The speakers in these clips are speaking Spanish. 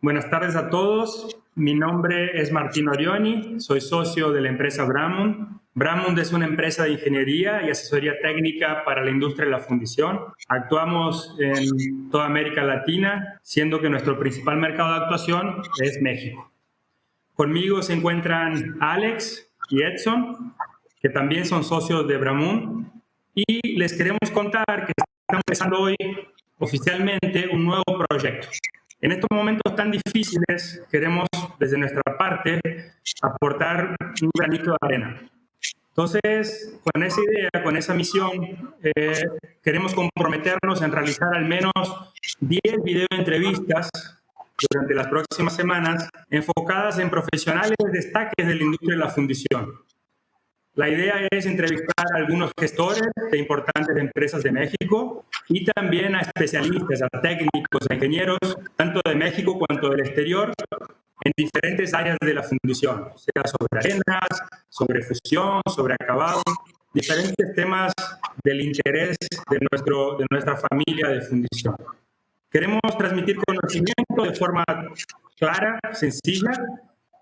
Buenas tardes a todos. Mi nombre es Martín Orioni, soy socio de la empresa Bramund. Bramund es una empresa de ingeniería y asesoría técnica para la industria de la fundición. Actuamos en toda América Latina, siendo que nuestro principal mercado de actuación es México. Conmigo se encuentran Alex y Edson, que también son socios de Bramund, y les queremos contar que estamos empezando hoy oficialmente un nuevo proyecto. En estos momentos tan difíciles, queremos desde nuestra parte aportar un granito de arena. Entonces, con esa idea, con esa misión, queremos comprometernos en realizar al menos 10 videoentrevistas durante las próximas semanas enfocadas en profesionales destaques de la industria de la fundición. La idea es entrevistar a algunos gestores de importantes empresas de México y también a especialistas, a técnicos, a ingenieros, tanto de México cuanto del exterior, en diferentes áreas de la fundición, sea sobre arenas, sobre fusión, sobre acabado, diferentes temas del interés de nuestra familia de fundición. Queremos transmitir conocimiento de forma clara, sencilla,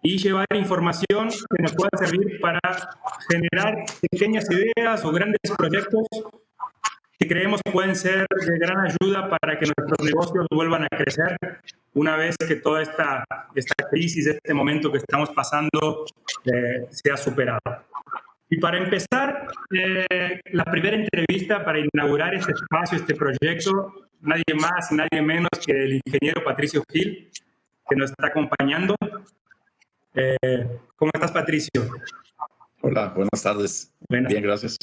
y llevar información que nos pueda servir para generar pequeñas ideas o grandes proyectos que creemos pueden ser de gran ayuda para que nuestros negocios vuelvan a crecer una vez que toda esta crisis, este momento que estamos pasando, sea superado. Y para empezar, la primera entrevista para inaugurar este espacio, este proyecto, nadie más, nadie menos que el ingeniero Patricio Gil, que nos está acompañando. ¿Cómo estás, Patricio? Hola, buenas tardes. Bien, gracias.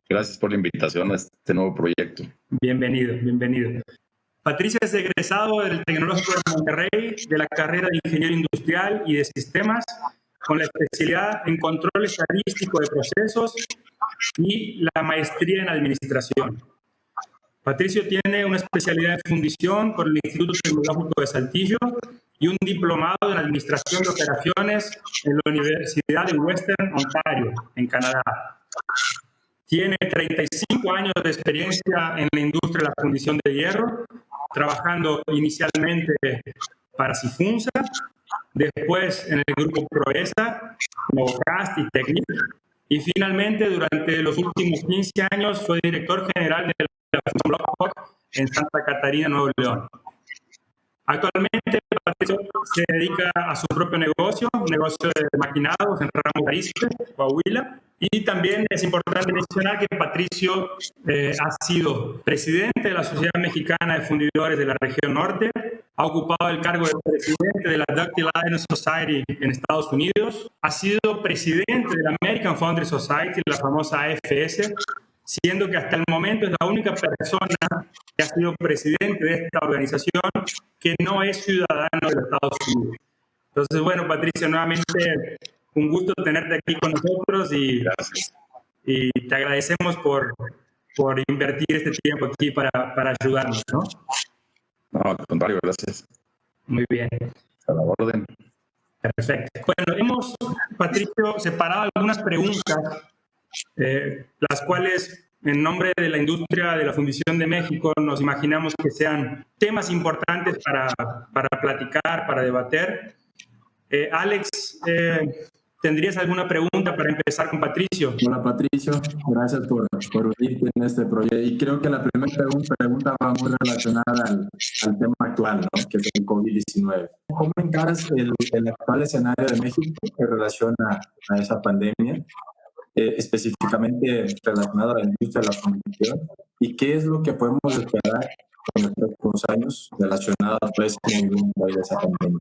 Gracias por la invitación a este nuevo proyecto. Bienvenido, bienvenido. Patricio es egresado del Tecnológico de Monterrey de la carrera de Ingeniero Industrial y de Sistemas, con la especialidad en Control Estadístico de Procesos y la maestría en Administración. Patricio tiene una especialidad en fundición por el Instituto Tecnológico de Saltillo y un diplomado en Administración de Operaciones en la Universidad de Western Ontario, en Canadá. Tiene 35 años de experiencia en la industria de la fundición de hierro, trabajando inicialmente para Sifunsa, después en el grupo Proesa, Novocast y Technic, y finalmente durante los últimos 15 años fue director general de la fundición Blackhawk en Santa Catarina, Nuevo León. Actualmente Patricio se dedica a su propio negocio, un negocio de maquinados en Ramos Arizpe, Coahuila, y también es importante mencionar que Patricio ha sido presidente de la Sociedad Mexicana de Fundidores de la Región Norte, ha ocupado el cargo de presidente de la Ductile Iron Society en Estados Unidos, ha sido presidente de la American Foundry Society, la famosa AFS, siendo que hasta el momento es la única persona que ha sido presidente de esta organización que no es ciudadano de los Estados Unidos. Entonces, bueno, Patricio, nuevamente un gusto tenerte aquí con nosotros y te agradecemos por invertir este tiempo aquí para ayudarnos, ¿no? No, al contrario, gracias. Muy bien. A la orden. Perfecto. Bueno, hemos, Patricio, separado algunas preguntas, las cuales, en nombre de la industria de la fundición de México, nos imaginamos que sean temas importantes para platicar, para debater. Alex, ¿tendrías alguna pregunta para empezar con Patricio? Hola, Patricio. Gracias por unirte en este proyecto. Y creo que la primera pregunta va muy relacionada al tema actual, ¿no? Que es el COVID-19. ¿Cómo encaras el actual escenario de México en relación a esa pandemia, específicamente relacionado a la industria de la fundición? ¿Y qué es lo que podemos esperar en los próximos años relacionado a todo ese movimiento de esa pandemia?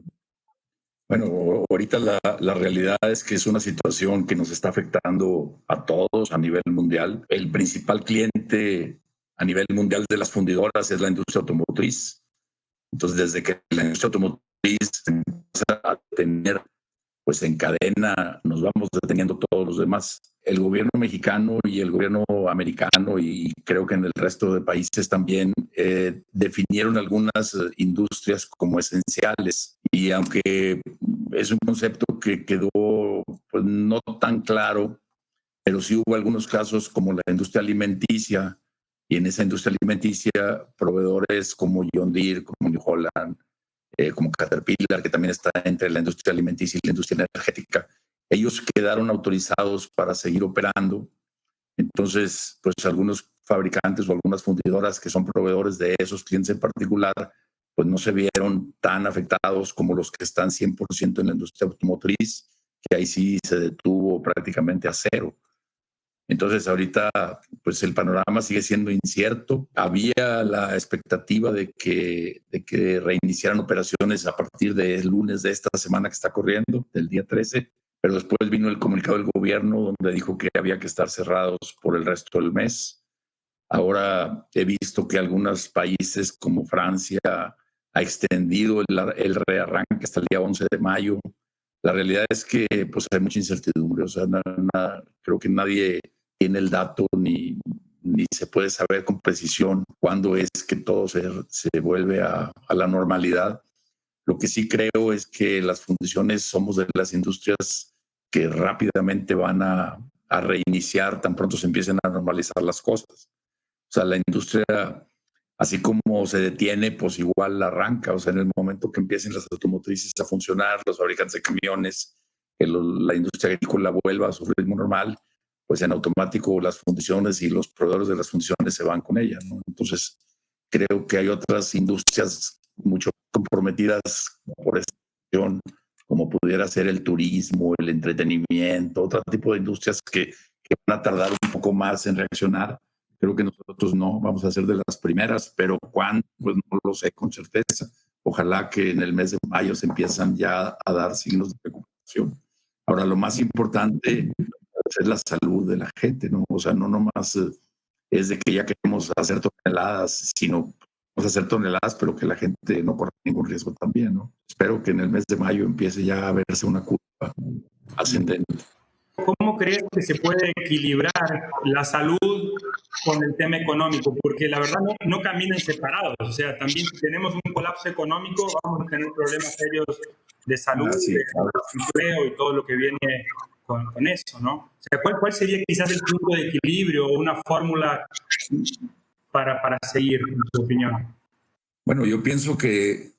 Bueno, ahorita la realidad es que es una situación que nos está afectando a todos a nivel mundial. El principal cliente a nivel mundial de las fundidoras es la industria automotriz. Entonces, desde que la industria automotriz empieza a tener, pues en cadena, nos vamos deteniendo todos los demás. El gobierno mexicano y el gobierno americano, y creo que en el resto de países también, definieron algunas industrias como esenciales. Y aunque es un concepto que quedó pues, no tan claro, pero sí hubo algunos casos como la industria alimenticia, y en esa industria alimenticia proveedores como John Deere, como New Holland, como Caterpillar, que también está entre la industria alimenticia y la industria energética, ellos quedaron autorizados para seguir operando. Entonces, pues algunos fabricantes o algunas fundidoras que son proveedores de esos clientes en particular, pues no se vieron tan afectados como los que están 100% en la industria automotriz, que ahí sí se detuvo prácticamente a cero. Entonces, ahorita, pues el panorama sigue siendo incierto. Había la expectativa de que reiniciaran operaciones a partir del lunes de esta semana que está corriendo, del día 13, pero después vino el comunicado del gobierno donde dijo que había que estar cerrados por el resto del mes. Ahora he visto que algunos países como Francia ha extendido el rearranque hasta el día 11 de mayo. La realidad es que pues hay mucha incertidumbre, o sea, creo que nadie tiene el dato ni se puede saber con precisión cuándo es que todo se vuelve a la normalidad. Lo que sí creo es que las fundiciones somos de las industrias que rápidamente van a reiniciar tan pronto se empiecen a normalizar las cosas. O sea, la industria, así como se detiene, pues igual arranca. O sea, en el momento que empiecen las automotrices a funcionar, los fabricantes de camiones, que la industria agrícola vuelva a su ritmo normal, pues en automático las fundiciones y los proveedores de las fundiciones se van con ella, ¿no? Entonces, creo que hay otras industrias mucho comprometidas por esta cuestión, como pudiera ser el turismo, el entretenimiento, otro tipo de industrias que van a tardar un poco más en reaccionar. Creo que nosotros no vamos a ser de las primeras, pero cuándo, pues no lo sé con certeza. Ojalá que en el mes de mayo se empiezan ya a dar signos de recuperación. Ahora, lo más importante es la salud de la gente, ¿no? O sea, no nomás es de que ya queremos hacer toneladas, sino vamos a hacer toneladas, pero que la gente no corra ningún riesgo también, ¿no? Espero que en el mes de mayo empiece ya a verse una curva ascendente. ¿Cómo crees que se puede equilibrar la salud con el tema económico? Porque la verdad no caminan separados. O sea, también si tenemos un colapso económico, vamos a tener problemas serios de salud, Sí, de empleo y todo lo que viene con eso, ¿no? O sea, ¿cuál sería quizás el punto de equilibrio o una fórmula para seguir, en tu opinión? Bueno, yo pienso que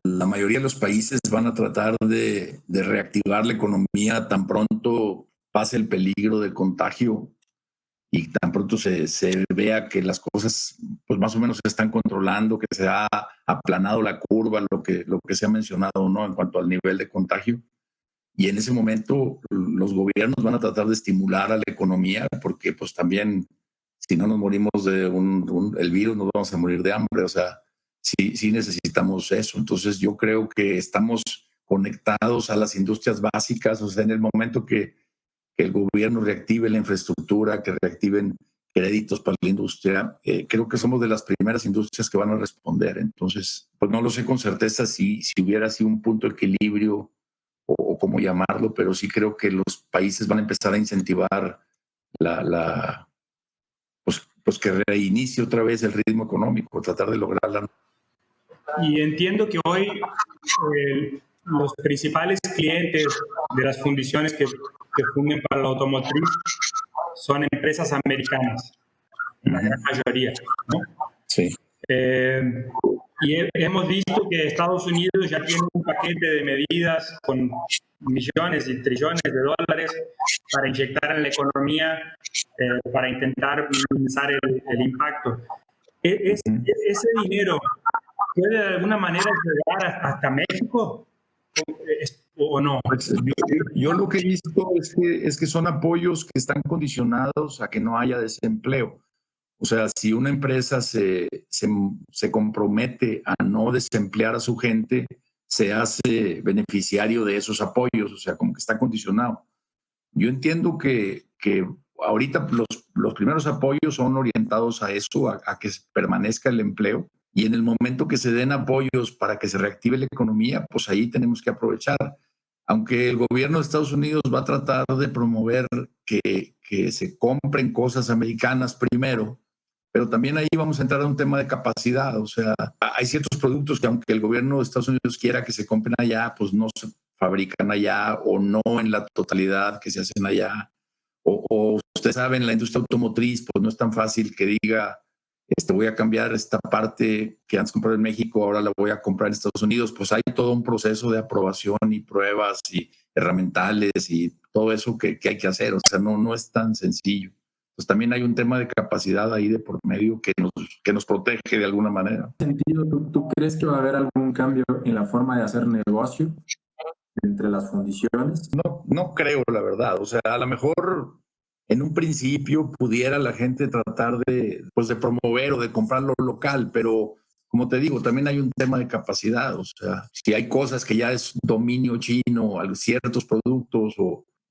la mayoría de los países van a tratar de reactivar la economía tan pronto pase el peligro de contagio y tan pronto se vea que las cosas pues más o menos se están controlando, que se ha aplanado la curva, lo que se ha mencionado, ¿no? En cuanto al nivel de contagio. Y en ese momento los gobiernos van a tratar de estimular a la economía porque pues también si no nos morimos de el virus nos vamos a morir de hambre. O sea, sí necesitamos eso. Entonces yo creo que estamos conectados a las industrias básicas. O sea, en el momento que el gobierno reactive la infraestructura, que reactiven créditos para la industria, creo que somos de las primeras industrias que van a responder. Entonces, pues no lo sé con certeza si hubiera sido un punto de equilibrio o cómo llamarlo, pero sí creo que los países van a empezar a incentivar pues que reinicie otra vez el ritmo económico, tratar de lograrla. Y entiendo que hoy los principales clientes de las fundiciones que funden para la automotriz son empresas americanas, en la gran mayoría, ¿no? Sí. Y hemos visto que Estados Unidos ya tiene un paquete de medidas con millones y trillones de dólares para inyectar en la economía, para intentar minimizar el impacto. ¿Ese dinero puede de alguna manera llegar hasta México o no? Pues yo lo que he visto es que son apoyos que están condicionados a que no haya desempleo. O sea, si una empresa se compromete a no desemplear a su gente, se hace beneficiario de esos apoyos, o sea, como que está condicionado. Yo entiendo que ahorita los primeros apoyos son orientados a eso, a que permanezca el empleo. Y en el momento que se den apoyos para que se reactive la economía, pues ahí tenemos que aprovechar. Aunque el gobierno de Estados Unidos va a tratar de promover que se compren cosas americanas primero, pero también ahí vamos a entrar a un tema de capacidad. O sea, hay ciertos productos que aunque el gobierno de Estados Unidos quiera que se compren allá, pues no se fabrican allá o no en la totalidad que se hacen allá. O ustedes saben, la industria automotriz, pues no es tan fácil que diga, voy a cambiar esta parte que antes compraba en México, ahora la voy a comprar en Estados Unidos, pues hay todo un proceso de aprobación y pruebas y herramientales y todo eso que hay que hacer. O sea, no es tan sencillo. Pues también hay un tema de capacidad ahí de por medio que nos protege de alguna manera. En ese sentido, ¿tú crees que va a haber algún cambio en la forma de hacer negocio entre las fundiciones? No creo, la verdad. O sea, a lo mejor en un principio pudiera la gente tratar pues de promover o de comprar lo local, pero como te digo, también hay un tema de capacidad. O sea, si hay cosas que ya es dominio chino, ciertos productos,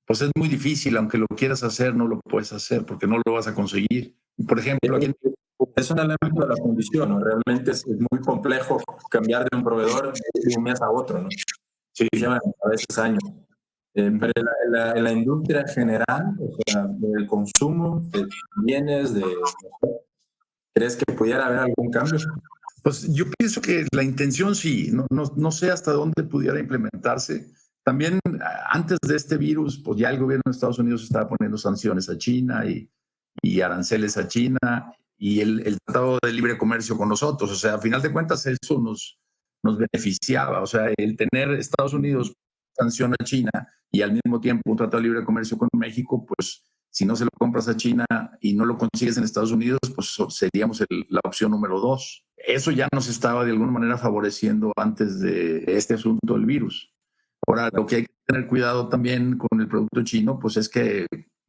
pues es muy difícil, aunque lo quieras hacer, no lo puedes hacer porque no lo vas a conseguir. Por ejemplo, aquí Es un elemento de la fundición, ¿no? Realmente es muy complejo cambiar de un proveedor de un mes a otro, ¿no? sí, Llevan a veces años. Pero en la industria general, o sea, del consumo de bienes, ¿crees que pudiera haber algún cambio? pues yo pienso que la intención sí, no sé hasta dónde pudiera implementarse. También antes de este virus, pues ya el gobierno de Estados Unidos estaba poniendo sanciones a China y aranceles a China y el Tratado de Libre Comercio con nosotros. O sea, a final de cuentas eso nos beneficiaba. O sea, el tener Estados Unidos sanciona a China y al mismo tiempo un Tratado de Libre Comercio con México, pues si no se lo compras a China y no lo consigues en Estados Unidos, pues seríamos la opción número 2. Eso ya nos estaba de alguna manera favoreciendo antes de este asunto del virus. Ahora, lo que hay que tener cuidado también con el producto chino, pues es que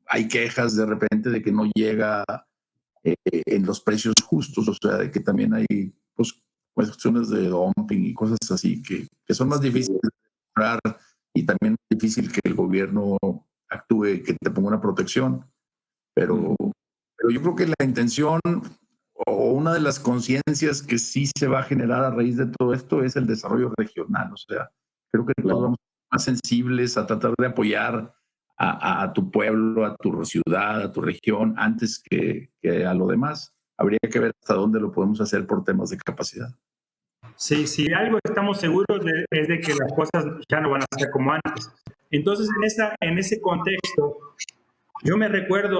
hay quejas de repente de que no llega en los precios justos, o sea, de que también hay pues, cuestiones de dumping y cosas así que son más difíciles de comprar y también es difícil que el gobierno actúe, que te ponga una protección. Pero yo creo que la intención o una de las conciencias que sí se va a generar a raíz de todo esto es el desarrollo regional. O sea, creo que todos vamos a ser más sensibles a tratar de apoyar a tu pueblo, a tu ciudad, a tu región, antes que a lo demás. Habría que ver hasta dónde lo podemos hacer por temas de capacidad. Sí, si algo estamos seguros es de que las cosas ya no van a ser como antes. Entonces, en ese contexto, yo me recuerdo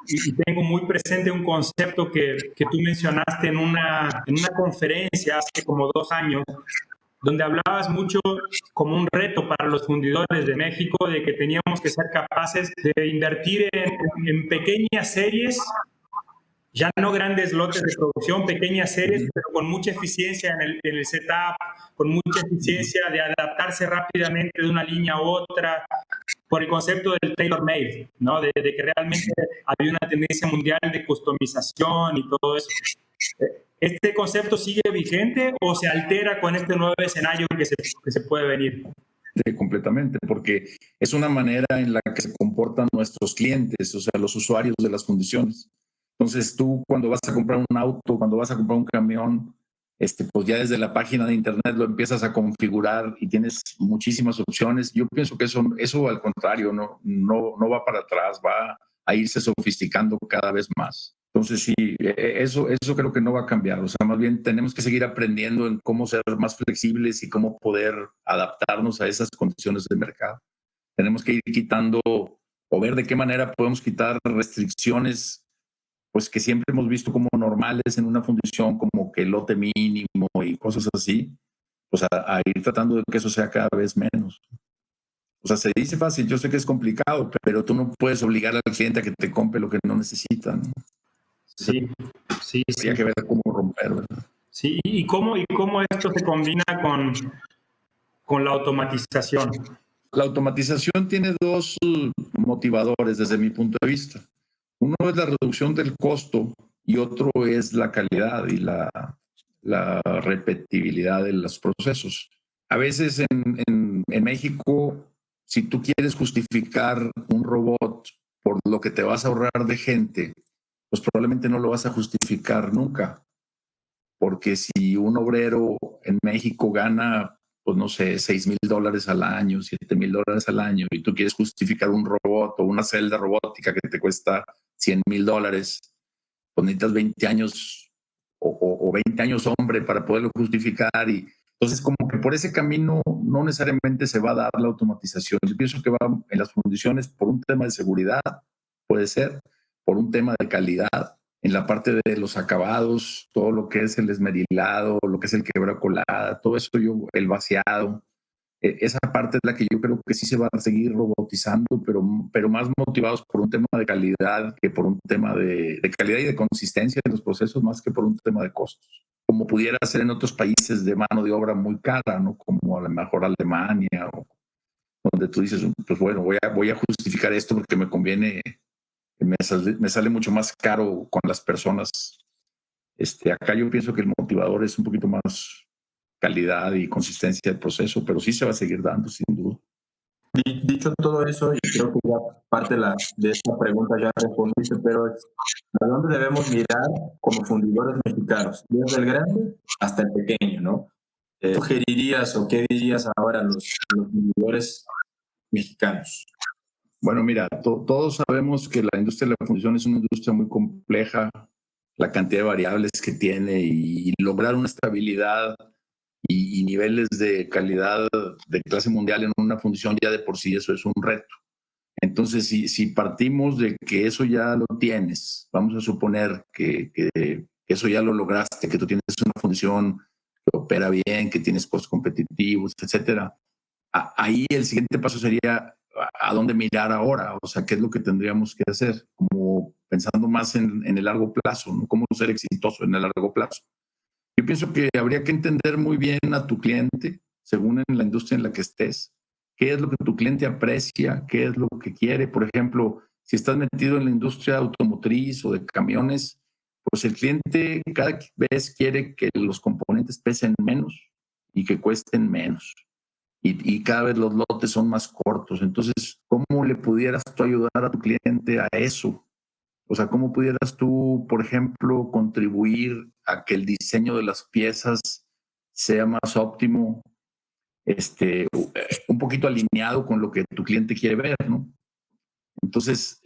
y tengo muy presente un concepto que tú mencionaste en una conferencia hace como 2 años, donde hablabas mucho como un reto para los fundidores de México, de que teníamos que ser capaces de invertir en pequeñas series, ya no grandes lotes de producción, pequeñas series, pero con mucha eficiencia en el setup, con mucha eficiencia de adaptarse rápidamente de una línea a otra, por el concepto del tailor-made, ¿no? De que realmente había una tendencia mundial de customización y todo eso. ¿Este concepto sigue vigente o se altera con este nuevo escenario que se puede venir? Completamente, porque es una manera en la que se comportan nuestros clientes, o sea, los usuarios de las fundiciones. Entonces tú cuando vas a comprar un auto, cuando vas a comprar un camión, pues ya desde la página de internet lo empiezas a configurar y tienes muchísimas opciones. Yo pienso que eso al contrario, no va para atrás, va a irse sofisticando cada vez más. Entonces sí, eso creo que no va a cambiar. O sea, más bien tenemos que seguir aprendiendo en cómo ser más flexibles y cómo poder adaptarnos a esas condiciones de mercado. Tenemos que ir quitando o ver de qué manera podemos quitar restricciones pues que siempre hemos visto como normales en una fundición, como que el lote mínimo y cosas así, pues a ir tratando de que eso sea cada vez menos. O sea, se dice fácil, yo sé que es complicado, pero tú no puedes obligar al cliente a que te compre lo que no necesita, ¿no? Sí, sí, sí. Habría que ver cómo romper, ¿verdad? Sí, ¿y cómo esto se combina con la automatización? La automatización tiene dos motivadores desde mi punto de vista. Uno es la reducción del costo y otro es la calidad y la repetibilidad de los procesos. A veces en México, si tú quieres justificar un robot por lo que te vas a ahorrar de gente, pues probablemente no lo vas a justificar nunca. Porque si un obrero en México gana, pues no sé, $6,000 al año, $7,000 al año, y tú quieres justificar un robot o una celda robótica que te cuesta $100,000, pues necesitas 20 años o 20 años hombre para poderlo justificar. Y entonces como que por ese camino no necesariamente se va a dar la automatización. Yo pienso que va en las fundiciones por un tema de seguridad, puede ser, por un tema de calidad, en la parte de los acabados, todo lo que es el esmerilado, lo que es el quebra colada, todo eso el vaciado. Esa parte es la que yo creo que sí se va a seguir robotizando, pero más motivados por un tema de calidad que por un tema de calidad y de consistencia en los procesos, más que por un tema de costos. Como pudiera ser en otros países de mano de obra muy cara, ¿no? Como a lo mejor Alemania, o donde tú dices, pues bueno, voy a justificar esto porque me conviene, me sale mucho más caro con las personas. Acá yo pienso que el motivador es un poquito más calidad y consistencia del proceso, pero sí se va a seguir dando, sin duda. Dicho todo eso, y creo que ya parte de esta pregunta ya respondiste, pero ¿a dónde debemos mirar como fundidores mexicanos? Desde el grande hasta el pequeño, ¿no? ¿Qué sugerirías o qué dirías ahora a los fundidores mexicanos? Bueno, mira, todos sabemos que la industria de la fundición es una industria muy compleja, la cantidad de variables que tiene y lograr una estabilidad y niveles de calidad de clase mundial en una fundición ya de por sí eso es un reto. Entonces, si partimos de que eso ya lo tienes, vamos a suponer que eso ya lo lograste, que tú tienes una fundición que opera bien, que tienes costos competitivos, etcétera. Ahí el siguiente paso sería a dónde mirar ahora, o sea, qué es lo que tendríamos que hacer, como pensando más en el largo plazo, ¿no? Cómo ser exitoso en el largo plazo. Yo pienso que habría que entender muy bien a tu cliente, según en la industria en la que estés, qué es lo que tu cliente aprecia, qué es lo que quiere. Por ejemplo, si estás metido en la industria automotriz o de camiones, pues el cliente cada vez quiere que los componentes pesen menos y que cuesten menos. Y cada vez los lotes son más cortos. Entonces, ¿cómo le pudieras tú ayudar a tu cliente a eso? O sea, ¿cómo pudieras tú, por ejemplo, contribuir a que el diseño de las piezas sea más óptimo, un poquito alineado con lo que tu cliente quiere ver, ¿no? Entonces,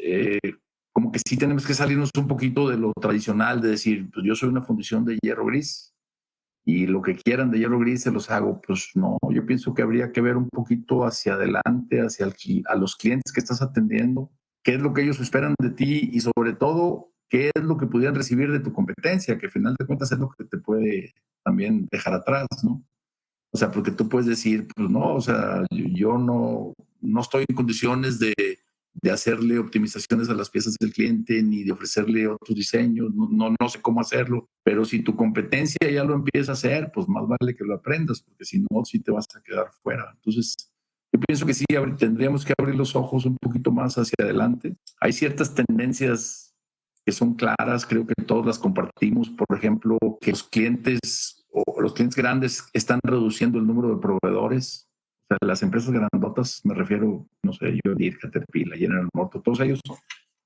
como que sí tenemos que salirnos un poquito de lo tradicional, de decir, pues yo soy una fundición de hierro gris y lo que quieran de hierro gris se los hago. Pues no, yo pienso que habría que ver un poquito hacia adelante, a los clientes que estás atendiendo, qué es lo que ellos esperan de ti y sobre todo qué es lo que pudieran recibir de tu competencia, que al final de cuentas es lo que te puede también dejar atrás, ¿no? O sea, porque tú puedes decir, pues no, o sea, yo no estoy en condiciones de hacerle optimizaciones a las piezas del cliente ni de ofrecerle otros diseños, no sé cómo hacerlo, pero si tu competencia ya lo empieza a hacer, pues más vale que lo aprendas, porque si no, sí te vas a quedar fuera. Entonces, yo pienso que sí, tendríamos que abrir los ojos un poquito más hacia adelante. Hay ciertas tendencias que son claras, creo que todos las compartimos. Por ejemplo, que los clientes grandes están reduciendo el número de proveedores. O sea, las empresas grandotas, me refiero, no sé, John Deere, Caterpillar, General Motors, todos ellos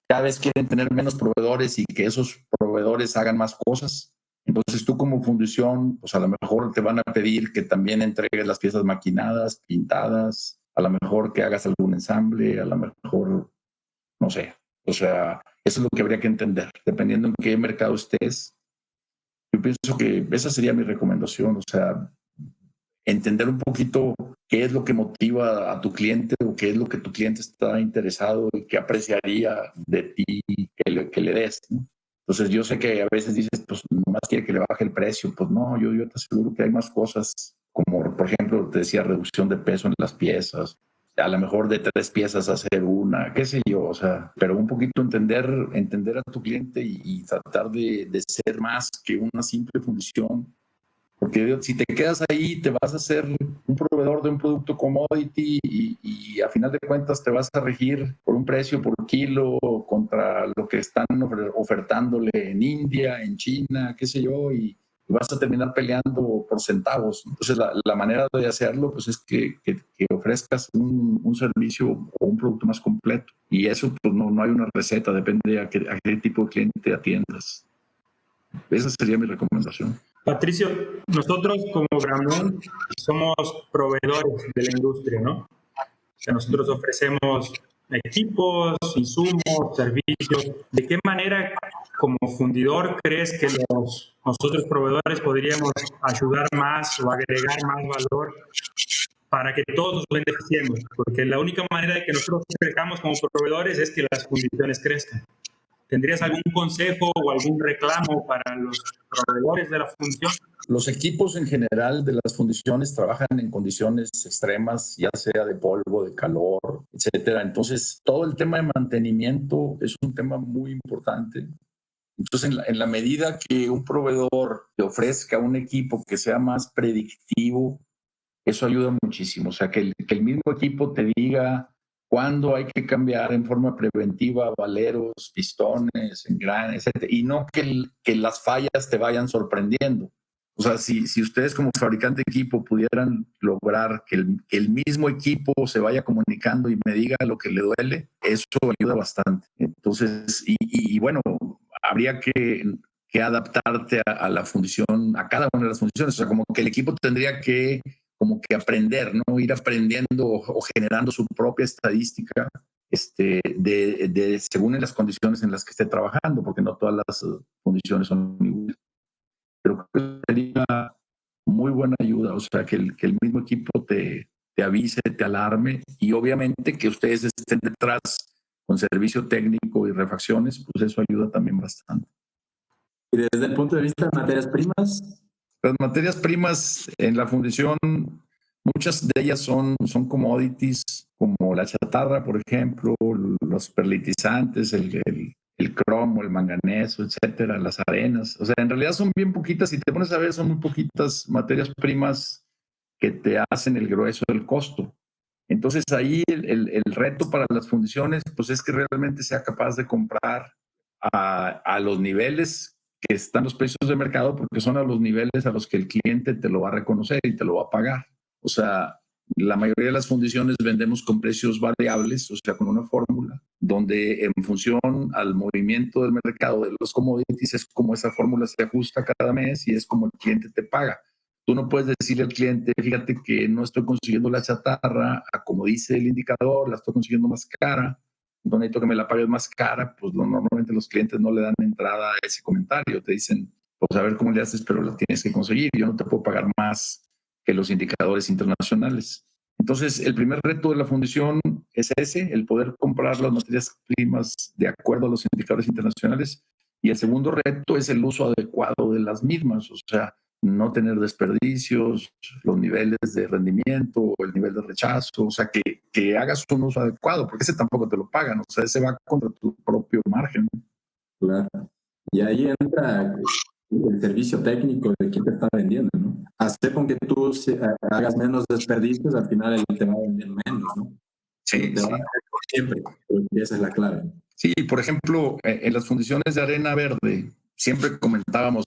cada vez quieren tener menos proveedores y que esos proveedores hagan más cosas. Entonces tú como fundición, pues a lo mejor te van a pedir que también entregues las piezas maquinadas, pintadas, a lo mejor que hagas algún ensamble, a lo mejor, no sé. O sea, eso es lo que habría que entender, dependiendo en qué mercado estés. Yo pienso que esa sería mi recomendación, o sea, entender un poquito qué es lo que motiva a tu cliente o qué es lo que tu cliente está interesado y qué apreciaría de ti que le des, ¿no? Entonces yo sé que a veces dices, pues nomás quiere que le baje el precio. Pues no, yo te aseguro que hay más cosas, como por ejemplo, te decía, reducción de peso en las piezas, a lo mejor de 3 piezas hacer una, qué sé yo, o sea, pero un poquito entender a tu cliente y tratar de ser más que una simple función. Porque si te quedas ahí, te vas a hacer un proveedor de un producto commodity y a final de cuentas te vas a regir por un precio por kilo contra lo que están ofertándole en India, en China, qué sé yo, y vas a terminar peleando por centavos. Entonces, la manera de hacerlo pues, es que ofrezcas un servicio o un producto más completo. Y eso pues, no hay una receta, depende a qué tipo de cliente atiendas. Esa sería mi recomendación. Patricio, nosotros como Bramón somos proveedores de la industria, ¿no? O sea, nosotros ofrecemos equipos, insumos, servicios. ¿De qué manera, como fundidor, crees que nosotros proveedores podríamos ayudar más o agregar más valor para que todos nos beneficiemos? Porque la única manera de que nosotros crezcamos como proveedores es que las fundiciones crezcan. ¿Tendrías algún consejo o algún reclamo para los proveedores de la fundición? Los equipos en general de las fundiciones trabajan en condiciones extremas, ya sea de polvo, de calor, etcétera. Entonces, todo el tema de mantenimiento es un tema muy importante. Entonces, en la medida que un proveedor te ofrezca un equipo que sea más predictivo, eso ayuda muchísimo. O sea, que el mismo equipo te diga cuándo hay que cambiar en forma preventiva valeros, pistones, engranes, etc. Y no que las fallas te vayan sorprendiendo. O sea, si ustedes como fabricante de equipo pudieran lograr que el mismo equipo se vaya comunicando y me diga lo que le duele, eso ayuda bastante. Entonces, y bueno, habría que adaptarte a la fundición, a cada una de las fundiciones. O sea, como que el equipo tendría que como que aprender, ¿no? Ir aprendiendo o generando su propia estadística según en las condiciones en las que esté trabajando, porque no todas las condiciones son iguales. Pero creo que sería muy buena ayuda, o sea, que el mismo equipo te avise, te alarme, y obviamente que ustedes estén detrás con servicio técnico y refacciones, pues eso ayuda también bastante. Y desde el punto de vista de materias primas, las materias primas en la fundición, muchas de ellas son commodities, como la chatarra, por ejemplo, los perlitizantes, el cromo, el manganeso, etcétera, las arenas. O sea, en realidad son bien poquitas. Si te pones a ver, son muy poquitas materias primas que te hacen el grueso del costo. Entonces, ahí el reto para las fundiciones, pues es que realmente sea capaz de comprar a los niveles que están los precios de mercado, porque son a los niveles a los que el cliente te lo va a reconocer y te lo va a pagar. O sea, la mayoría de las fundiciones vendemos con precios variables, o sea, con una fórmula, donde en función al movimiento del mercado de los commodities es como esa fórmula se ajusta cada mes y es como el cliente te paga. Tú no puedes decirle al cliente, fíjate que no estoy consiguiendo la chatarra, como dice el indicador, la estoy consiguiendo más cara, no necesito que me la pagues más cara. Pues normalmente los clientes no le dan entrada a ese comentario, te dicen, pues a ver cómo le haces, pero la tienes que conseguir, yo no te puedo pagar más que los indicadores internacionales. Entonces, el primer reto de la fundición es ese, el poder comprar las materias primas de acuerdo a los indicadores internacionales, y el segundo reto es el uso adecuado de las mismas, o sea, no tener desperdicios, los niveles de rendimiento, el nivel de rechazo, o sea, que hagas un uso adecuado, porque ese tampoco te lo pagan, o sea, ese va contra tu propio margen. claro. Y ahí entra el servicio técnico de quien te está vendiendo, ¿no? Hacer con que tú hagas menos desperdicios, al final él te va a vender menos, ¿no? Sí, te va a vender por siempre, porque esa es la clave. Sí, por ejemplo, en las fundiciones de arena verde, siempre comentábamos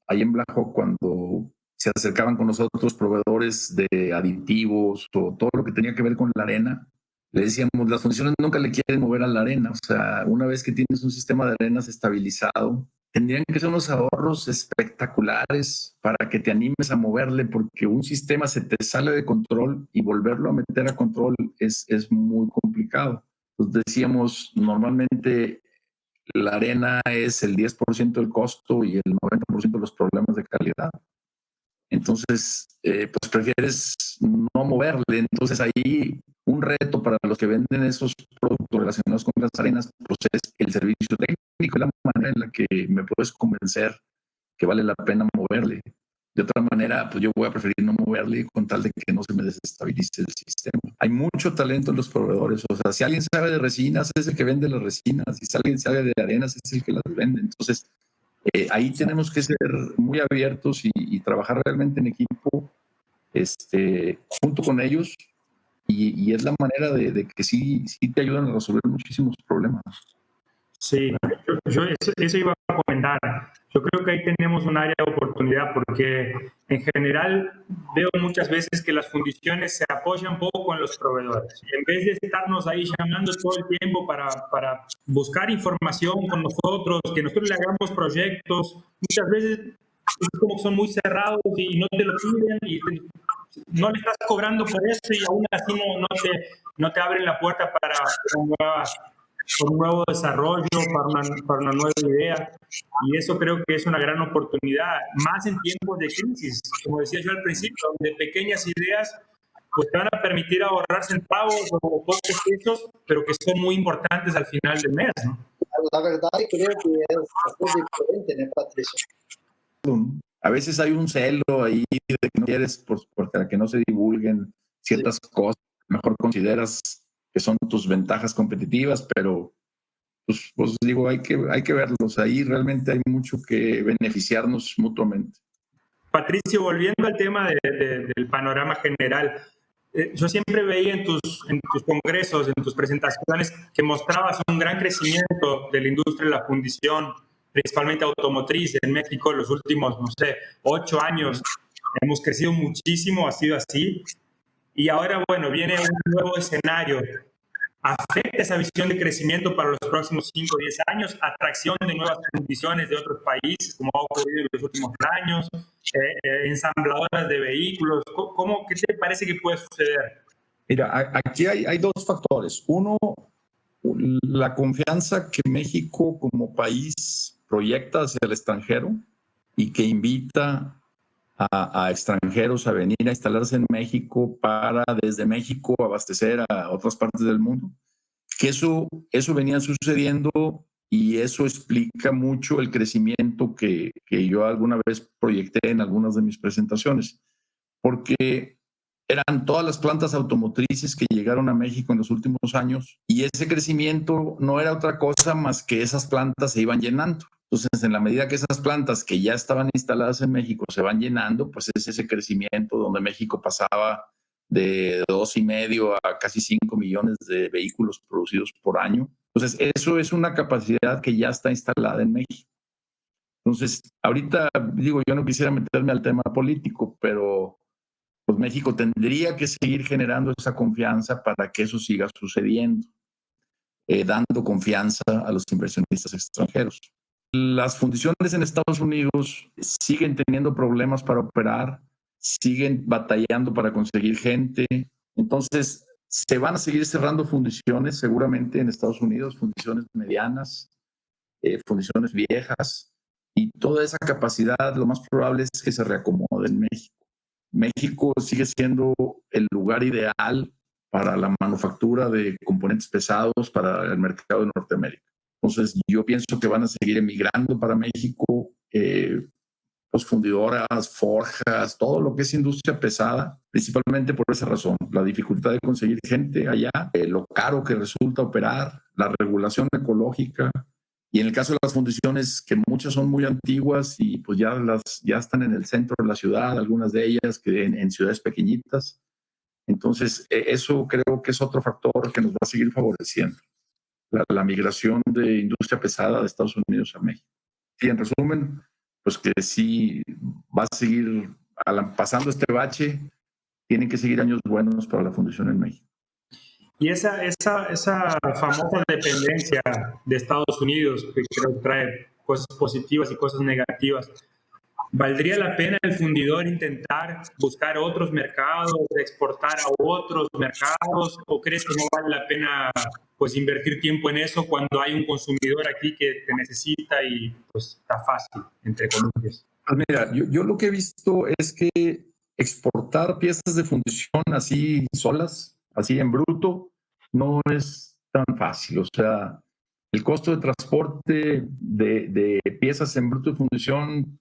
ahí en Blajo cuando se acercaban con nosotros proveedores de aditivos o todo lo que tenía que ver con la arena, le decíamos, las fundiciones nunca le quieren mover a la arena. O sea, una vez que tienes un sistema de arenas estabilizado, tendrían que ser unos ahorros espectaculares para que te animes a moverle, porque un sistema se te sale de control y volverlo a meter a control es muy complicado. Pues decíamos, normalmente la arena es el 10% del costo y el 90% de los problemas de calidad. Entonces, pues prefieres no moverle. Entonces, ahí un reto para los que venden esos productos relacionados con las arenas, pues es el servicio técnico, la manera en la que me puedes convencer que vale la pena moverle. De otra manera, pues yo voy a preferir no moverle con tal de que no se me desestabilice el sistema. Hay mucho talento en los proveedores. O sea, si alguien sabe de resinas, es el que vende las resinas. Si alguien sabe de arenas, es el que las vende. Entonces, ahí tenemos que ser muy abiertos y trabajar realmente en equipo, junto con ellos. Y es la manera de que sí te ayudan a resolver muchísimos problemas. Sí, yo eso iba a comentar. Yo creo que ahí tenemos un área de oportunidad porque en general veo muchas veces que las fundiciones se apoyan poco en los proveedores. En vez de estarnos ahí llamando todo el tiempo para buscar información con nosotros, que nosotros le hagamos proyectos, muchas veces es como que son muy cerrados y no te lo piden y no le estás cobrando por eso y aún así no te abren la puerta para un nuevo desarrollo, para una nueva idea. Y eso creo que es una gran oportunidad, más en tiempos de crisis, como decía yo al principio, donde pequeñas ideas pues te van a permitir ahorrar centavos o pocos pesos, pero que son muy importantes al final del mes, ¿no? la verdad creo que es bastante diferente, ¿no, Patricio? A veces hay un celo ahí de que no quieres para que no se divulguen ciertas cosas, mejor consideras que son tus ventajas competitivas, pero pues digo, hay que verlos. Ahí realmente hay mucho que beneficiarnos mutuamente. Patricio, volviendo al tema del panorama general, yo siempre veía en tus congresos, en tus presentaciones, que mostrabas un gran crecimiento de la industria de la fundición, principalmente automotriz. En México, los últimos, no sé, 8 años, hemos crecido muchísimo, ha sido así. Y ahora, bueno, viene un nuevo escenario. ¿Afecta esa visión de crecimiento para los próximos 5 o 10 años? ¿Atracción de nuevas fundiciones de otros países, como ha ocurrido en los últimos años? ¿Ensambladoras de vehículos? ¿Qué te parece que puede suceder? Mira, aquí hay dos factores. Uno, la confianza que México como país proyecta hacia el extranjero y que invita a extranjeros a venir a instalarse en México para desde México abastecer a otras partes del mundo. Que eso venía sucediendo y eso explica mucho el crecimiento que yo alguna vez proyecté en algunas de mis presentaciones, porque eran todas las plantas automotrices que llegaron a México en los últimos años y ese crecimiento no era otra cosa más que esas plantas se iban llenando. Entonces, en la medida que esas plantas que ya estaban instaladas en México se van llenando, pues es ese crecimiento donde México pasaba de 2,5 a casi 5 millones de vehículos producidos por año. Entonces, eso es una capacidad que ya está instalada en México. Entonces, ahorita digo, yo no quisiera meterme al tema político, pero pues México tendría que seguir generando esa confianza para que eso siga sucediendo, dando confianza a los inversionistas extranjeros. Las fundiciones en Estados Unidos siguen teniendo problemas para operar, siguen batallando para conseguir gente. Entonces, se van a seguir cerrando fundiciones seguramente en Estados Unidos, fundiciones medianas, fundiciones viejas, y toda esa capacidad lo más probable es que se reacomode en México. México sigue siendo el lugar ideal para la manufactura de componentes pesados para el mercado de Norteamérica. Entonces, yo pienso que van a seguir emigrando para México, pues fundidoras, forjas, todo lo que es industria pesada, principalmente por esa razón, la dificultad de conseguir gente allá, lo caro que resulta operar, la regulación ecológica, y en el caso de las fundiciones, que muchas son muy antiguas y pues ya están en el centro de la ciudad, algunas de ellas que en ciudades pequeñitas. Entonces, eso creo que es otro factor que nos va a seguir favoreciendo, la migración de industria pesada de Estados Unidos a México. Y en resumen, pues que sí va a seguir pasando este bache, tienen que seguir años buenos para la fundición en México. Y esa famosa dependencia de Estados Unidos, que creo que trae cosas positivas y cosas negativas, ¿valdría la pena el fundidor intentar buscar otros mercados, exportar a otros mercados? ¿O crees que no vale la pena pues invertir tiempo en eso cuando hay un consumidor aquí que te necesita y pues está fácil, entre comillas? Pues mira, yo lo que he visto es que exportar piezas de fundición así solas, así en bruto, no es tan fácil. O sea, el costo de transporte de piezas en bruto de fundición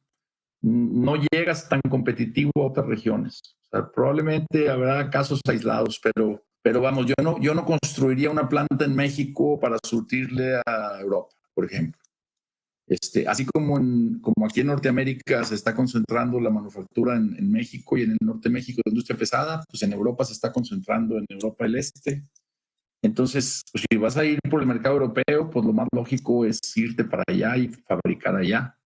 no llegas tan competitivo a otras regiones. O sea, probablemente habrá casos aislados, pero vamos, yo no construiría una planta en México para surtirle a Europa, por ejemplo. Así como aquí en Norteamérica se está concentrando la manufactura en México y en el norte de México de industria pesada, pues en Europa se está concentrando en Europa del Este. Entonces, pues si vas a ir por el mercado europeo, pues lo más lógico es irte para allá y fabricar allá.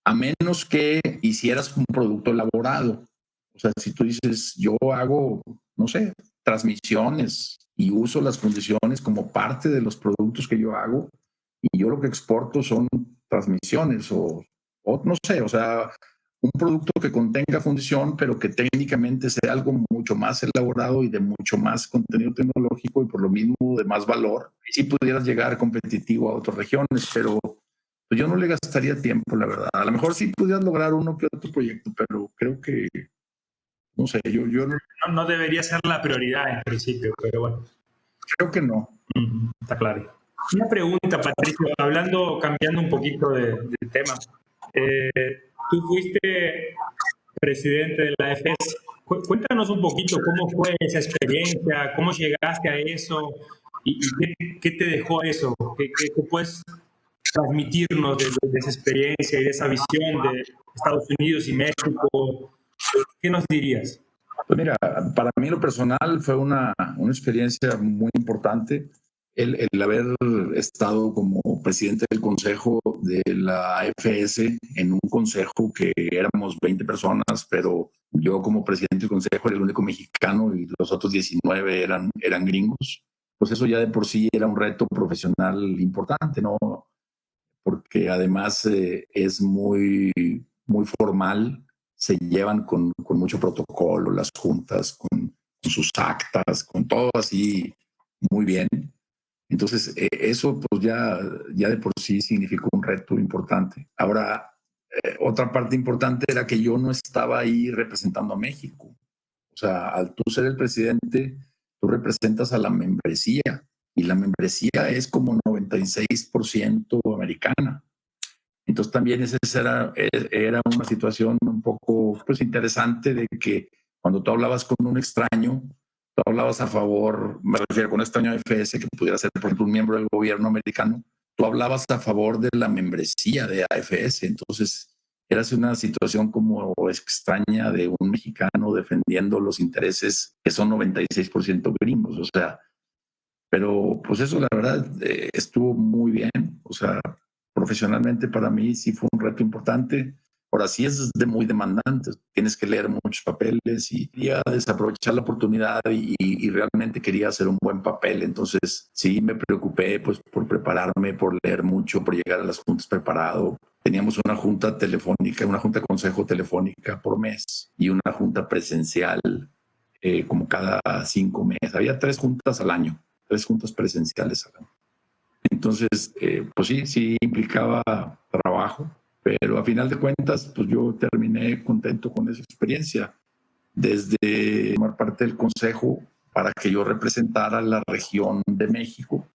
A menos que hicieras un producto elaborado. O sea, si tú dices, yo hago, no sé, transmisiones y uso las fundiciones como parte de los productos que yo hago, y yo lo que exporto son transmisiones o no sé, o sea, un producto que contenga fundición, pero que técnicamente sea algo mucho más elaborado y de mucho más contenido tecnológico y por lo mismo de más valor. Y si pudieras llegar competitivo a otras regiones, pero pues yo no le gastaría tiempo, la verdad. A lo mejor sí pudieras lograr uno que otro proyecto, pero creo que, no sé, yo no, No debería ser la prioridad en principio, pero bueno. creo que no. Está claro. Una pregunta, Patricio, cambiando un poquito de tema. Tú fuiste presidente de la AFS. Cuéntanos un poquito cómo fue esa experiencia, cómo llegaste a eso y qué te dejó eso, qué puedes transmitirnos de esa experiencia y de esa visión de Estados Unidos y México. ¿Qué nos dirías? Pues mira, para mí lo personal fue una experiencia muy importante el haber estado como presidente del consejo de la AFS en un consejo que éramos 20 personas, pero yo como presidente del consejo era el único mexicano y los otros 19 eran gringos. Pues eso ya de por sí era un reto profesional importante, ¿no? Porque además es muy formal, se llevan con mucho protocolo las juntas, con sus actas, con todo así muy bien. Entonces, eso pues ya de por sí significó un reto importante. Ahora, otra parte importante era que yo no estaba ahí representando a México. O sea, al tú ser el presidente, tú representas a la membresía y la membresía es como 96% americana. Entonces también esa era una situación un poco pues, interesante de que cuando tú hablabas con un extraño, tú hablabas a favor, me refiero con un extraño de AFS que pudiera ser, por ejemplo, un miembro del gobierno americano, tú hablabas a favor de la membresía de AFS. Entonces era una situación como extraña de un mexicano defendiendo los intereses que son 96% gringos. O sea, pero pues eso la verdad estuvo muy bien. O sea, profesionalmente para mí sí fue un reto importante. Ahora sí es muy demandante, tienes que leer muchos papeles y quería desaprovechar la oportunidad y realmente quería hacer un buen papel. Entonces sí me preocupé pues por prepararme, por leer mucho, por llegar a las juntas preparado. Teníamos una junta telefónica, una junta de consejo telefónica por mes y una junta presencial como cada 5 meses. Había 3 juntas al año, 3 juntas presenciales al año. Entonces, pues sí implicaba trabajo, pero a final de cuentas, pues yo terminé contento con esa experiencia. Desde formar parte del consejo para que yo representara la región de México,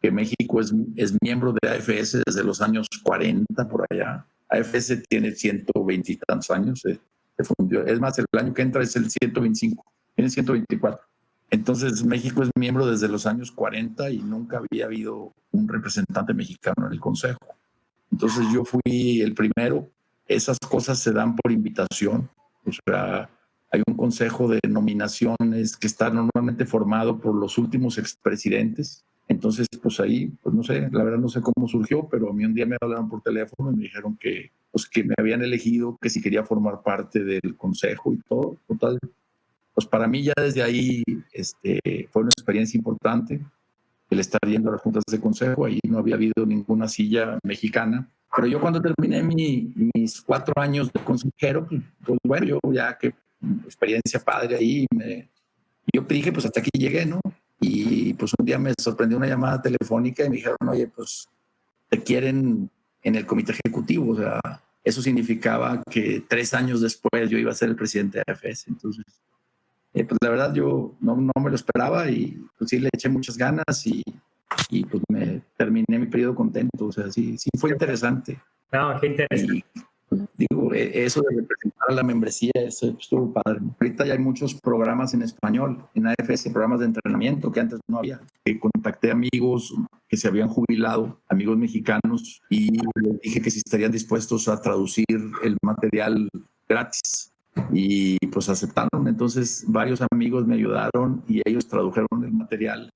que México es miembro de AFS desde los años 40 por allá. AFS tiene 120 y tantos años, se fundió. Es más, el año que entra es el 125, tiene 124. Entonces, México es miembro desde los años 40 y nunca había habido un representante mexicano en el Consejo. Entonces, yo fui el primero. Esas cosas se dan por invitación. O sea, hay un consejo de nominaciones que está normalmente formado por los últimos expresidentes. Entonces, pues ahí, pues no sé, la verdad no sé cómo surgió, pero a mí un día me hablaron por teléfono y me dijeron que, pues, que me habían elegido, que si quería formar parte del consejo y todo. Total, pues para mí ya desde ahí fue una experiencia importante el estar yendo a las juntas de consejo. Ahí no había habido ninguna silla mexicana. Pero yo cuando terminé mis 4 años de consejero, pues bueno, yo ya que experiencia padre ahí, yo dije, pues hasta aquí llegué, ¿no? Y pues un día me sorprendió una llamada telefónica y me dijeron, oye, pues te quieren en el comité ejecutivo. O sea, eso significaba que 3 años después yo iba a ser el presidente de AFS. Entonces, pues la verdad yo no me lo esperaba y pues sí le eché muchas ganas y pues me terminé mi periodo contento. O sea, sí fue interesante. No, qué interesante. Y digo, eso de representar a la membresía, eso estuvo padre. Ahorita ya hay muchos programas en español, en AFS, programas de entrenamiento que antes no había. Contacté amigos que se habían jubilado, amigos mexicanos, y les dije que si estarían dispuestos a traducir el material gratis. Y pues aceptaron. Entonces varios amigos me ayudaron y ellos tradujeron el material.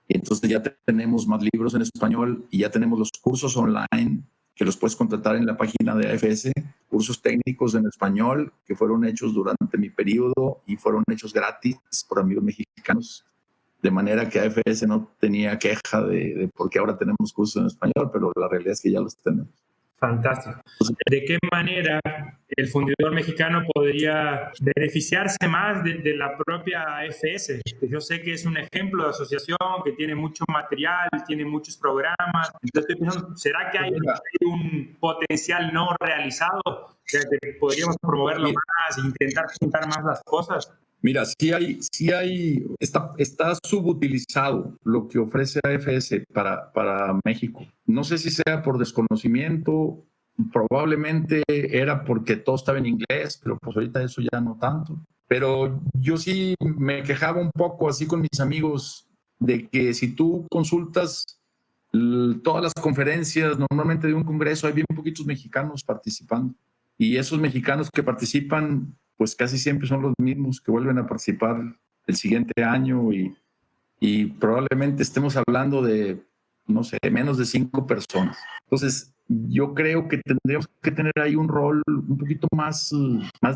Y entonces ya tenemos más libros en español y ya tenemos los cursos online que los puedes contratar en la página de AFS, cursos técnicos en español que fueron hechos durante mi periodo y fueron hechos gratis por amigos mexicanos, de manera que AFS no tenía queja de porque ahora tenemos cursos en español, pero la realidad es que ya los tenemos. Fantástico. ¿De qué manera el fundidor mexicano podría beneficiarse más de la propia AFS? Yo sé que es un ejemplo de asociación que tiene mucho material, tiene muchos programas. Entonces estoy pensando, ¿será que hay un potencial no realizado? O sea, que podríamos promoverlo más, intentar juntar más las cosas. Mira, está subutilizado lo que ofrece AFS para México. No sé si sea por desconocimiento, probablemente era porque todo estaba en inglés, pero pues ahorita eso ya no tanto. Pero yo sí me quejaba un poco así con mis amigos de que si tú consultas todas las conferencias normalmente de un congreso, hay bien poquitos mexicanos participando. Y esos mexicanos que participan, pues casi siempre son los mismos que vuelven a participar el siguiente año y probablemente estemos hablando de, no sé, menos de 5 personas. Entonces, yo creo que tendríamos que tener ahí un rol un poquito más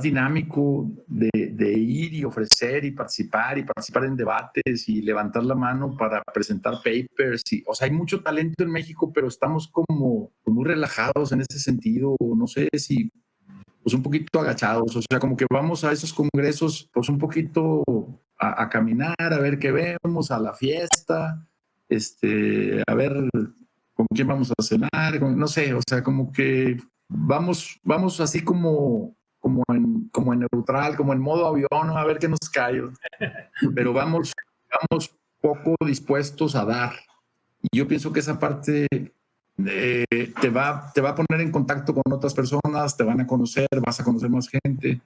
dinámico de ir y ofrecer y participar en debates y levantar la mano para presentar papers. O sea, hay mucho talento en México, pero estamos como muy relajados en ese sentido. No sé si pues un poquito agachados, o sea, como que vamos a esos congresos pues un poquito a caminar, a ver qué vemos, a la fiesta, a ver con quién vamos a cenar, no sé, o sea, como que vamos así como en neutral, como en modo avión, ¿no? A ver qué nos cae, pero vamos poco dispuestos a dar. Y yo pienso que esa parte te va a poner en contacto con otras personas, te van a conocer, vas a conocer más gente,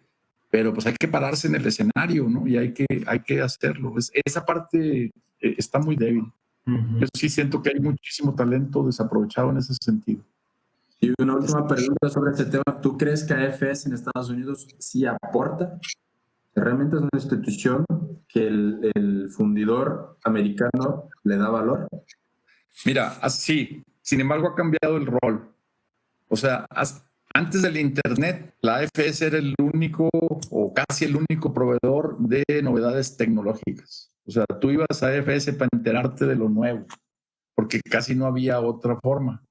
pero pues hay que pararse en el escenario, ¿no? Y hay que hacerlo. Esa parte está muy débil. Yo sí siento que hay muchísimo talento desaprovechado en ese sentido. Y una última pregunta sobre este tema. ¿Tú crees que AFS en Estados Unidos sí aporta? ¿Realmente es una institución que el fundidor americano le da valor? Mira, así, sin embargo, ha cambiado el rol. O sea, antes del Internet, la AFS era el único o casi el único proveedor de novedades tecnológicas. O sea, tú ibas a AFS para enterarte de lo nuevo, porque casi no había otra forma.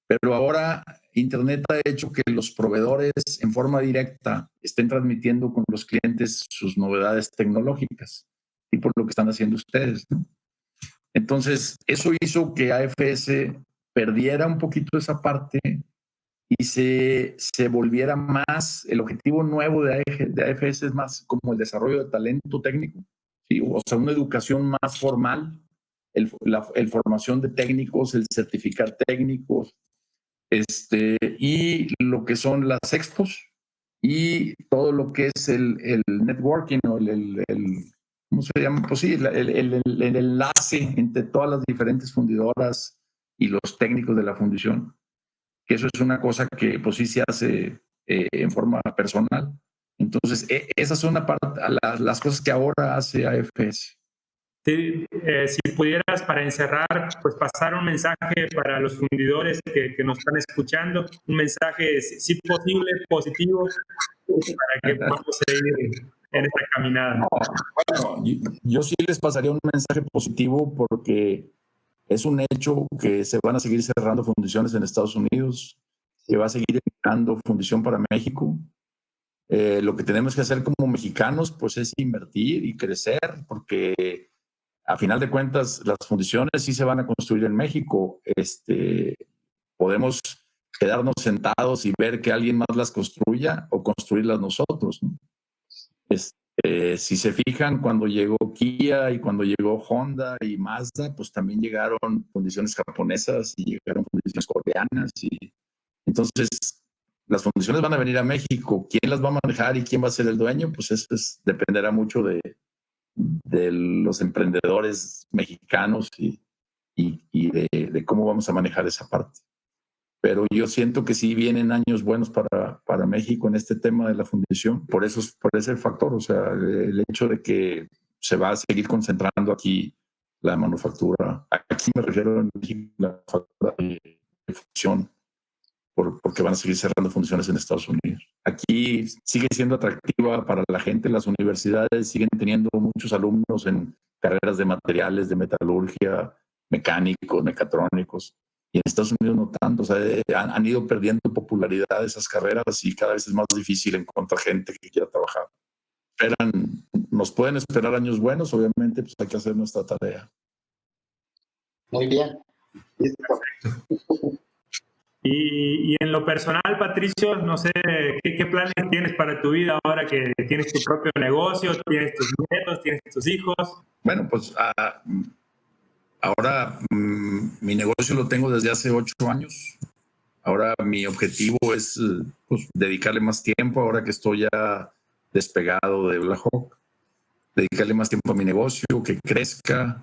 Pero ahora Internet ha hecho que los proveedores en forma directa estén transmitiendo con los clientes sus novedades tecnológicas y por lo que están haciendo ustedes, ¿no? Entonces, eso hizo que AFS perdiera un poquito esa parte y se volviera más, el objetivo nuevo de AFS es más como el desarrollo de talento técnico, ¿sí? O sea, una educación más formal, el formación de técnicos, el certificar técnicos, y lo que son las expos y todo lo que es el networking o ¿cómo se llama? Pues sí, el enlace entre todas las diferentes fundidoras y los técnicos de la fundición, que eso es una cosa que pues sí se hace en forma personal. Entonces, esas son las cosas que ahora hace AFS. Sí, si pudieras, para encerrar, pues pasar un mensaje para los fundidores que nos están escuchando, un mensaje, si posible, positivo, para que podamos seguir en esta caminada. Bueno, yo sí les pasaría un mensaje positivo porque es un hecho que se van a seguir cerrando fundiciones en Estados Unidos, que va a seguir entrando fundición para México. Lo que tenemos que hacer como mexicanos pues es invertir y crecer, porque a final de cuentas las fundiciones sí se van a construir en México. Podemos quedarnos sentados y ver que alguien más las construya o construirlas nosotros, ¿no? Si se fijan, cuando llegó Kia y cuando llegó Honda y Mazda, pues también llegaron fundiciones japonesas y llegaron fundiciones coreanas. Y entonces, las fundiciones van a venir a México. ¿Quién las va a manejar y quién va a ser el dueño? Pues eso dependerá mucho de los emprendedores mexicanos y de cómo vamos a manejar esa parte. Pero yo siento que sí vienen años buenos para México en este tema de la fundición, por ese factor, o sea, el hecho de que se va a seguir concentrando aquí la manufactura. Aquí me refiero a México, la manufactura de fundición, porque van a seguir cerrando fundiciones en Estados Unidos. Aquí sigue siendo atractiva para la gente, las universidades siguen teniendo muchos alumnos en carreras de materiales, de metalurgia, mecánicos, mecatrónicos. Y en Estados Unidos no tanto, o sea, han ido perdiendo popularidad esas carreras y cada vez es más difícil encontrar gente que quiera trabajar. Nos pueden esperar años buenos, obviamente, pues hay que hacer nuestra tarea. Muy bien. Listo. Y en lo personal, Patricio, no sé, ¿qué planes tienes para tu vida ahora que tienes tu propio negocio, tienes tus nietos, tienes tus hijos? Bueno, pues ahora mi negocio lo tengo desde hace 8 años. Ahora mi objetivo es pues, dedicarle más tiempo, ahora que estoy ya despegado de Black Hawk, dedicarle más tiempo a mi negocio, que crezca,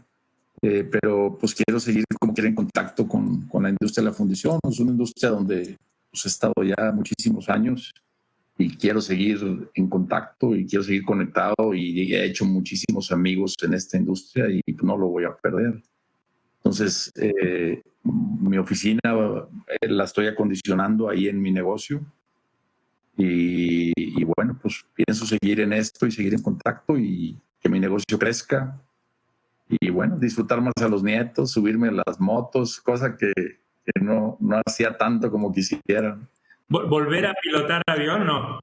pero pues quiero seguir como quiera en contacto con la industria de la fundición. Es una industria donde pues, he estado ya muchísimos años y quiero seguir en contacto y quiero seguir conectado y he hecho muchísimos amigos en esta industria y no lo voy a perder. Entonces, mi oficina la estoy acondicionando ahí en mi negocio y bueno, pues pienso seguir en esto y seguir en contacto y que mi negocio crezca y bueno, disfrutar más a los nietos, subirme a las motos, cosa que no hacía tanto como quisiera. ¿Volver a pilotar avión? No.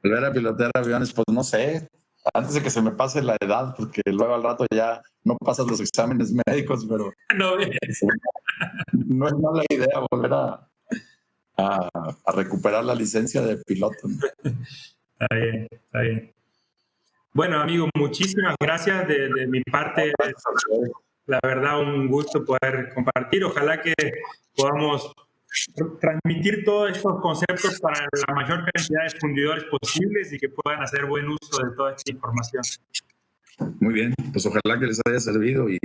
Volver a pilotar aviones, pues no sé, antes de que se me pase la edad, porque luego al rato ya no pasas los exámenes médicos, pero No, no es mala idea volver a recuperar la licencia de piloto. está bien, está bien. Bueno, amigo, muchísimas gracias de mi parte. La verdad, un gusto poder compartir. Ojalá que podamos transmitir todos estos conceptos para la mayor cantidad de fundidores posibles y que puedan hacer buen uso de toda esta información. Muy bien, pues ojalá que les haya servido y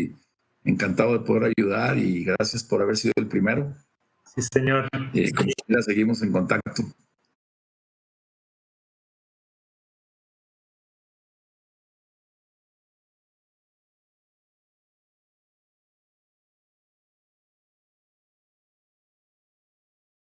encantado de poder ayudar y gracias por haber sido el primero. Sí, señor. Como quiera, seguimos en contacto.